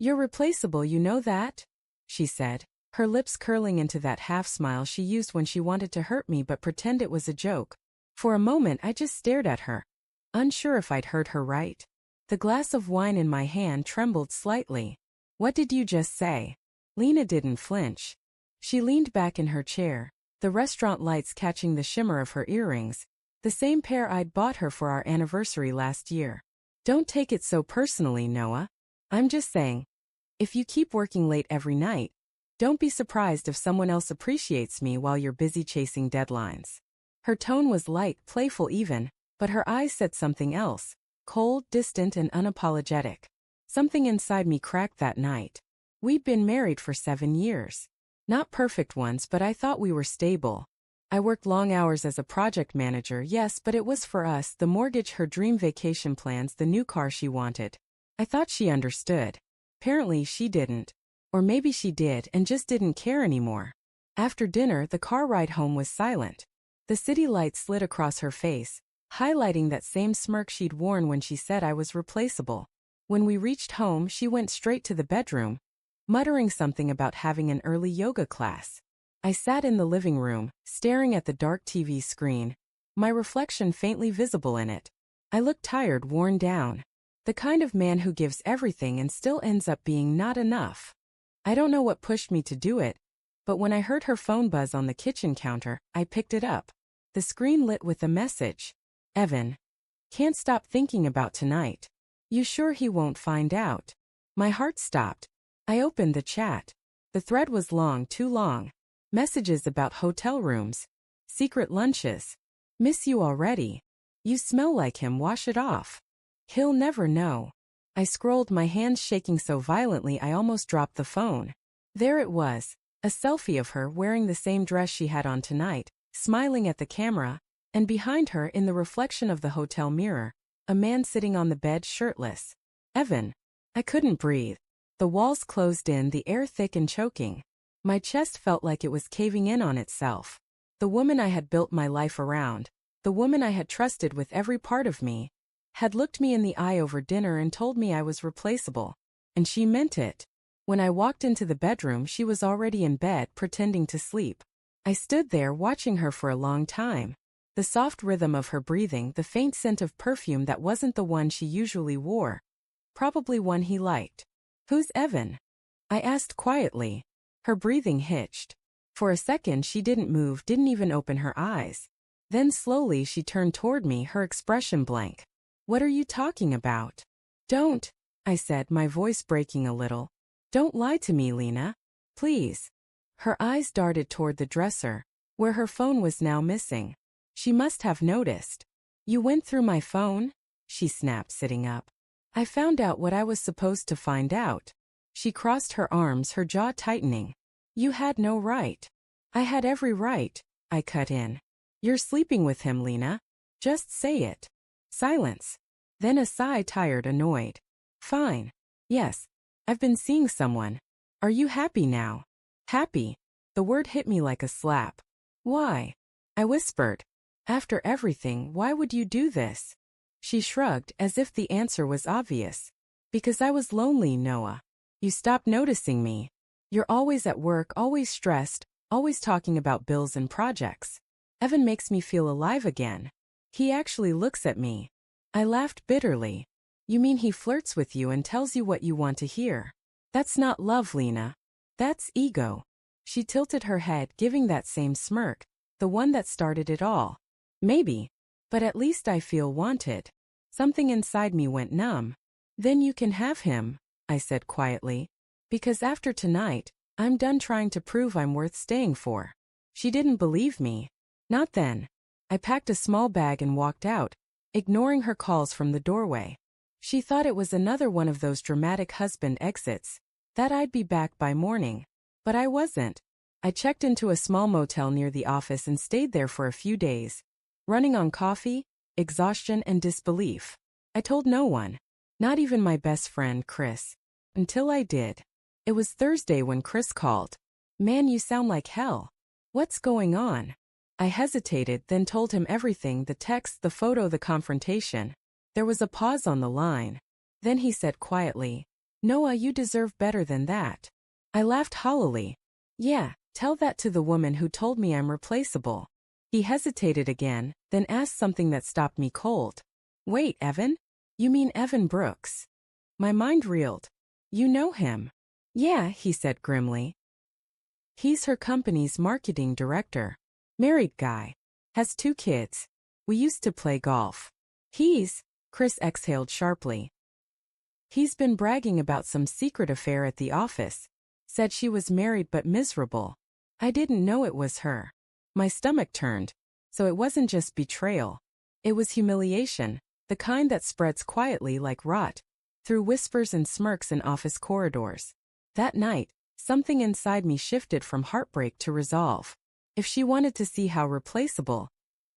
You're replaceable, you know that? She said, her lips curling into that half-smile she used when she wanted to hurt me but pretend it was a joke. For a moment I just stared at her, unsure if I'd heard her right. The glass of wine in my hand trembled slightly. What did you just say? Lena didn't flinch. She leaned back in her chair, the restaurant lights catching the shimmer of her earrings, the same pair I'd bought her for our anniversary last year. Don't take it so personally, Noah. I'm just saying, if you keep working late every night, don't be surprised if someone else appreciates me while you're busy chasing deadlines. Her tone was light, playful even, but her eyes said something else, cold, distant, and unapologetic. Something inside me cracked that night. We'd been married for 7 years. Not perfect ones, but I thought we were stable. I worked long hours as a project manager, yes, but it was for us, the mortgage, her dream vacation plans, the new car she wanted. I thought she understood. Apparently she didn't. Or maybe she did and just didn't care anymore. After dinner, the car ride home was silent. The city light slid across her face, highlighting that same smirk she'd worn when she said I was replaceable. When we reached home, she went straight to the bedroom, muttering something about having an early yoga class. I sat in the living room, staring at the dark TV screen, my reflection faintly visible in it. I looked tired, worn down. The kind of man who gives everything and still ends up being not enough. I don't know what pushed me to do it, but when I heard her phone buzz on the kitchen counter, I picked it up. The screen lit with a message. Evan. Can't stop thinking about tonight. You sure he won't find out? My heart stopped. I opened the chat. The thread was long, too long. Messages about hotel rooms. Secret lunches. Miss you already. You smell like him, wash it off. He'll never know. I scrolled, my hands shaking so violently I almost dropped the phone. There it was, a selfie of her wearing the same dress she had on tonight, smiling at the camera, and behind her in the reflection of the hotel mirror, a man sitting on the bed shirtless. Evan. I couldn't breathe. The walls closed in, the air thick and choking. My chest felt like it was caving in on itself. The woman I had built my life around, the woman I had trusted with every part of me, had looked me in the eye over dinner and told me I was replaceable. And she meant it. When I walked into the bedroom, she was already in bed, pretending to sleep. I stood there watching her for a long time. The soft rhythm of her breathing, the faint scent of perfume that wasn't the one she usually wore. Probably one he liked. Who's Evan? I asked quietly. Her breathing hitched. For a second she didn't move, didn't even open her eyes. Then slowly she turned toward me, her expression blank. What are you talking about? Don't, I said, my voice breaking a little. Don't lie to me, Lena. Please. Her eyes darted toward the dresser, where her phone was now missing. She must have noticed. You went through my phone? She snapped, sitting up. I found out what I was supposed to find out. She crossed her arms, her jaw tightening. You had no right. I had every right, I cut in. You're sleeping with him, Lena. Just say it. Silence. Then a sigh, tired, annoyed. Fine. Yes. I've been seeing someone. Are you happy now? Happy. The word hit me like a slap. Why? I whispered. After everything, why would you do this? She shrugged, as if the answer was obvious. Because I was lonely, Noah. You stopped noticing me. You're always at work, always stressed, always talking about bills and projects. Evan makes me feel alive again. He actually looks at me. I laughed bitterly. You mean he flirts with you and tells you what you want to hear? That's not love, Lena. That's ego. She tilted her head, giving that same smirk, the one that started it all. Maybe. But at least I feel wanted. Something inside me went numb. Then you can have him, I said quietly. Because after tonight, I'm done trying to prove I'm worth staying for. She didn't believe me. Not then. I packed a small bag and walked out, ignoring her calls from the doorway. She thought it was another one of those dramatic husband exits, that I'd be back by morning. But I wasn't. I checked into a small motel near the office and stayed there for a few days, running on coffee, exhaustion, and disbelief. I told no one, not even my best friend, Chris. Until I did. It was Thursday when Chris called. Man, you sound like hell. What's going on? I hesitated, then told him everything, the text, the photo, the confrontation. There was a pause on the line. Then he said quietly, Noah, you deserve better than that. I laughed hollowly. Yeah, tell that to the woman who told me I'm replaceable. He hesitated again, then asked something that stopped me cold. Wait, Evan? You mean Evan Brooks? My mind reeled. You know him? Yeah, he said grimly. He's her company's marketing director. Married guy. Has 2 kids. We used to play golf. Chris exhaled sharply. He's been bragging about some secret affair at the office. Said she was married but miserable. I didn't know it was her. My stomach turned. So it wasn't just betrayal. It was humiliation, the kind that spreads quietly like rot, through whispers and smirks in office corridors. That night, something inside me shifted from heartbreak to resolve. If she wanted to see how replaceable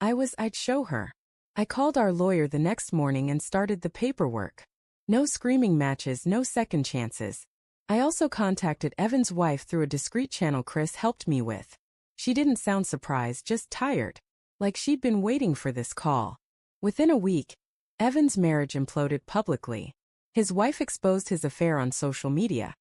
I'd show her. I called our lawyer the next morning and started the paperwork. No screaming matches, no second chances. I also contacted Evan's wife through a discreet channel Chris helped me with. She didn't sound surprised, just tired. Like she'd been waiting for this call. Within a week, Evan's marriage imploded publicly. His wife exposed his affair on social media,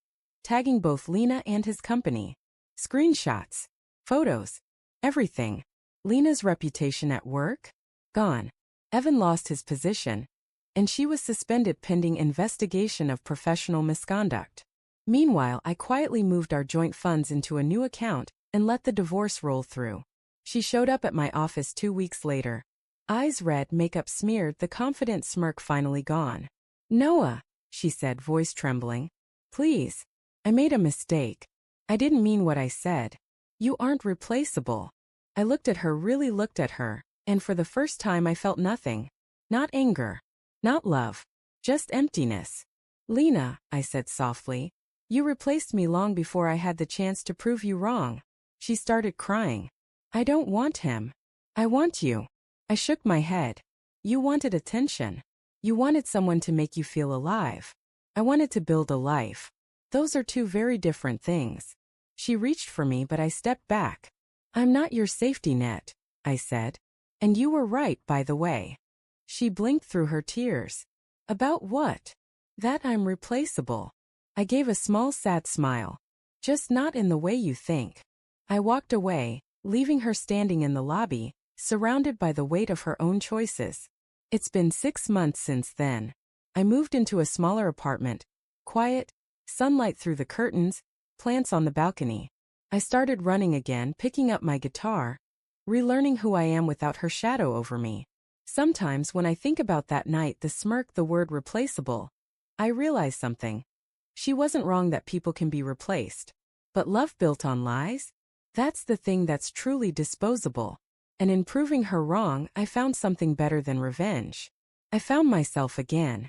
tagging both Lena and his company. Screenshots, photos, everything. Lena's reputation at work? Gone. Evan lost his position, and she was suspended pending investigation of professional misconduct. Meanwhile, I quietly moved our joint funds into a new account and let the divorce roll through. She showed up at my office 2 weeks later. Eyes red, makeup smeared, the confident smirk finally gone. Noah, she said, voice trembling. Please. I made a mistake. I didn't mean what I said. You aren't replaceable. I looked at her, really looked at her, and for the first time I felt nothing. Not anger. Not love. Just emptiness. Lena, I said softly. You replaced me long before I had the chance to prove you wrong. She started crying. I don't want him. I want you. I shook my head. You wanted attention. You wanted someone to make you feel alive. I wanted to build a life. Those are 2 very different things. She reached for me, but I stepped back. I'm not your safety net, I said. And you were right, by the way. She blinked through her tears. About what? That I'm replaceable. I gave a small sad smile. Just not in the way you think. I walked away, leaving her standing in the lobby, surrounded by the weight of her own choices. It's been 6 months since then. I moved into a smaller apartment. Quiet, sunlight through the curtains, plants on the balcony. I started running again, picking up my guitar, relearning who I am without her shadow over me. Sometimes when I think about that night, the smirk, the word replaceable, I realize something. She wasn't wrong that people can be replaced. But love built on lies? That's the thing that's truly disposable. And in proving her wrong, I found something better than revenge. I found myself again.